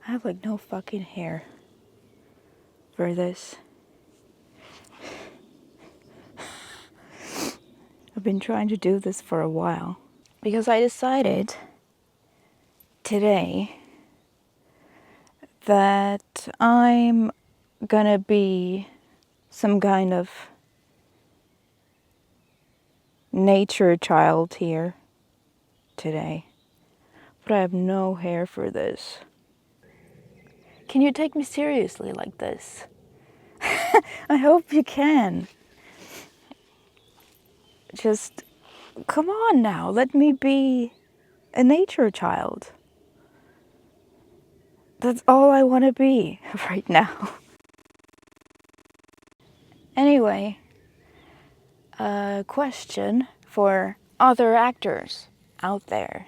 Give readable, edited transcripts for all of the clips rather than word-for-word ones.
I have like no fucking hair for this. I've been trying to do this for a while because I decided today that I'm gonna be some kind of nature child here today. But I have no hair for this. Can you take me seriously like this? I hope you can. Just come on now, let me be a nature child. That's all I want to be right now. Anyway, a question for other actors out there.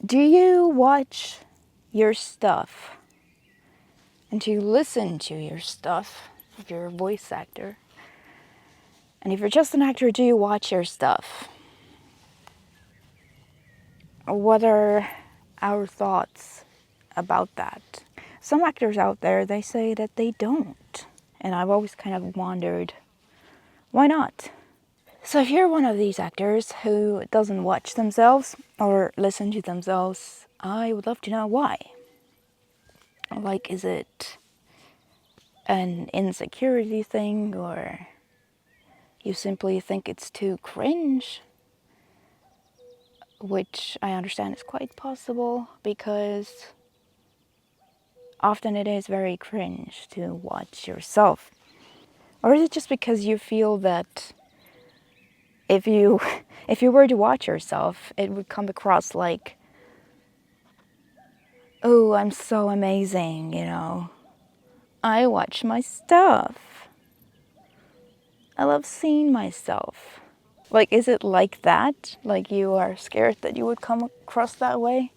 Do you watch your stuff? And do you listen to your stuff if you're a voice actor? And if you're just an actor, do you watch your stuff? What are our thoughts about that? Some actors out there, they say that they don't. And I've always kind of wondered, why not? So if you're one of these actors who doesn't watch themselves or listen to themselves, I would love to know why. Like, is it an insecurity thing, or you simply think it's too cringe? Which I understand is quite possible, because often it is very cringe to watch yourself. Or is it just because you feel that if you were to watch yourself, it would come across like, oh, I'm so amazing, you know. I watch my stuff. I love seeing myself. Like, is it like that? Like, you are scared that you would come across that way?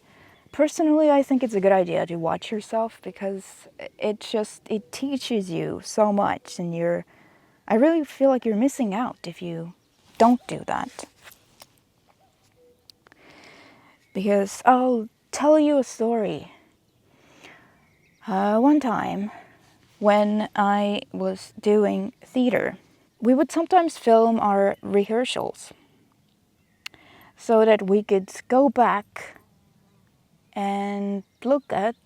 Personally, I think it's a good idea to watch yourself, because it teaches you so much, and I really feel like you're missing out if you don't do that. Because I'll tell you a story. One time, when I was doing theater, we would sometimes film our rehearsals so that we could go back and look at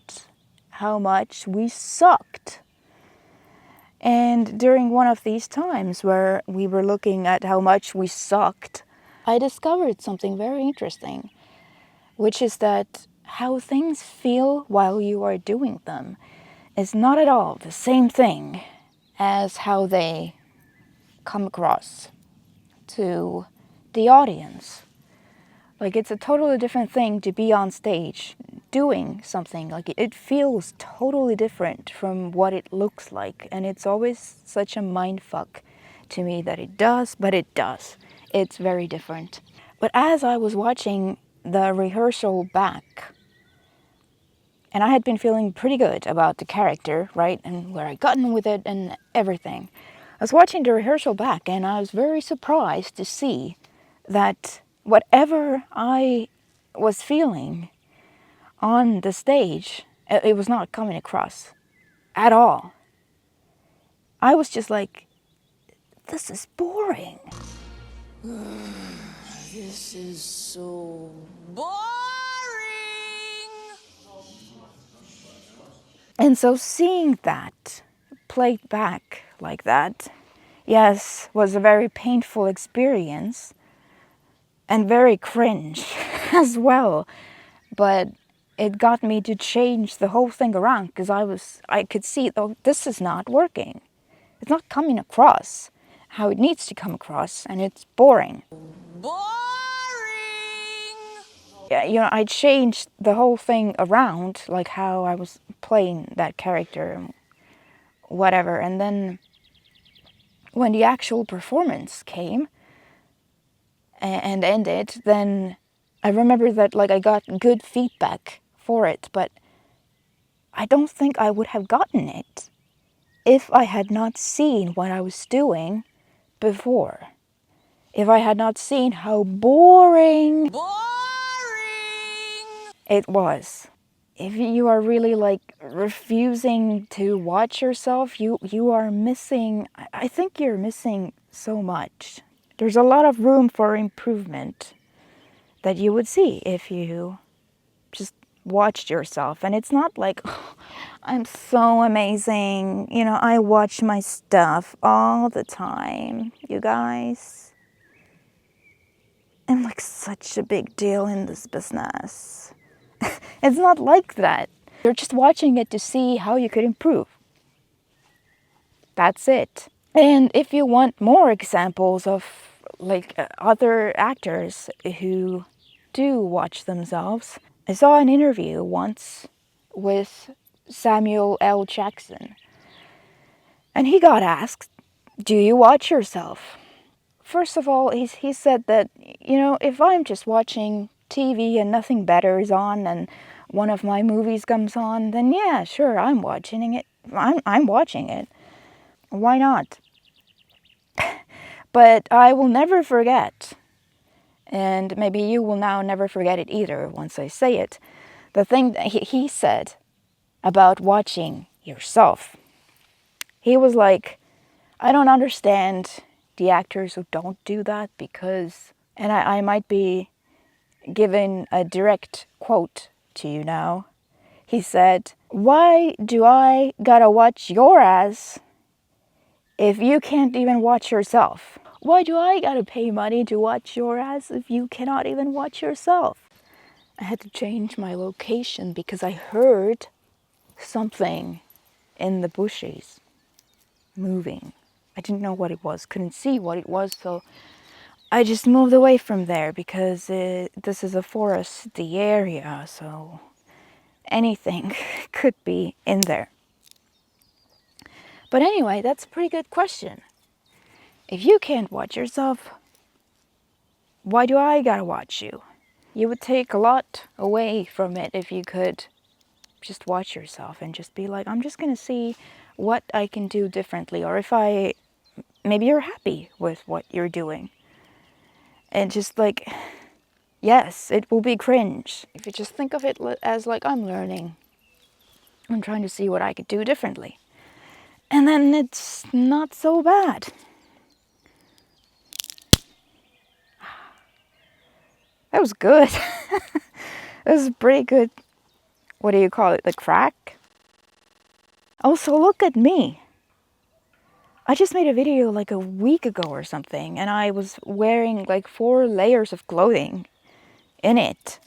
how much we sucked. And during one of these times where we were looking at how much we sucked, I discovered something very interesting, which is that how things feel while you are doing them is not at all the same thing as how they come across to the audience. Like, it's a totally different thing to be on stage doing something. Like, it feels totally different from what it looks like. And it's always such a mindfuck to me that it does, but it does. It's very different. But as I was watching the rehearsal back, and I had been feeling pretty good about the character, right? And where I'd gotten with it and everything. I was watching the rehearsal back, and I was very surprised to see that whatever I was feeling on the stage, it was not coming across at all. I was just like, this is boring. This is so boring. And so seeing that played back like that, yes, was a very painful experience and very cringe as well. But it got me to change the whole thing around, because I could see, oh, this is not working. It's not coming across how it needs to come across, and it's boring. Boring. Yeah, you know, I changed the whole thing around, like how I was playing that character and whatever. And then when the actual performance came and ended, then I remember that, like, I got good feedback for it, but I don't think I would have gotten it if I had not seen what I was doing before. If I had not seen how boring Boring. it was. if you are really like refusing to watch yourself, you are missing, I think you're missing so much. There's a lot of room for improvement that you would see if you just watched yourself. And it's not like, oh, I'm so amazing, you know, I watch my stuff all the time, you guys. I'm like such a big deal in this business. It's not like that. You're just watching it to see how you could improve. That's it. And if you want more examples of like other actors who do watch themselves, I saw an interview once with Samuel L. Jackson. And he got asked, do you watch yourself? First of all, he said that, you know, if I'm just watching TV and nothing better is on and one of my movies comes on, then yeah, sure, I'm watching it. I'm watching it. Why not? But I will never forget, and maybe you will now never forget it either once I say it, the thing that he said about watching yourself. He was like, I don't understand the actors who don't do that because, and I might be giving a direct quote to you now. He said, why do I gotta watch your ass if you can't even watch yourself? Why do I gotta pay money to watch your ass if you cannot even watch yourself? I had to change my location because I heard something in the bushes moving. I didn't know what it was, couldn't see what it was, so I just moved away from there because this is a foresty area, so anything could be in there. But anyway, that's a pretty good question. If you can't watch yourself, why do I gotta watch you? You would take a lot away from it if you could just watch yourself and just be like, I'm just gonna see what I can do differently, or if maybe you're happy with what you're doing. And just like, yes, it will be cringe. If you just think of it as like, I'm learning, I'm trying to see what I could do differently. And then it's not so bad. That was good. That was pretty good. What do you call it? The crack? Also, look at me. I just made a video like a week ago or something, and I was wearing like 4 layers of clothing in it.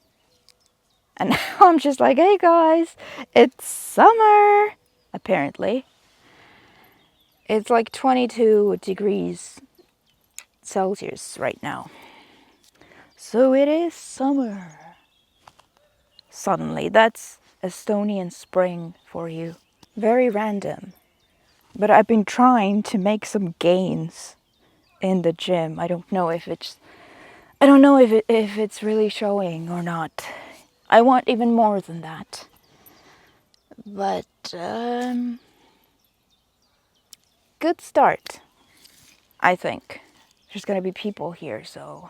And now I'm just like, hey guys, it's summer, apparently. It's like 22 degrees Celsius right now. So it is summer. Suddenly, that's Estonian spring for you. Very random. But I've been trying to make some gains in the gym. I don't know if it's really showing or not. I want even more than that. But good start, I think. There's gonna be people here, so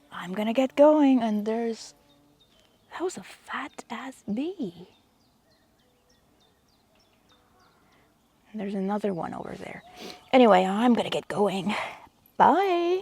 I'm gonna get going. And that was a fat ass bee. And there's another one over there. Anyway, I'm gonna get going. Bye.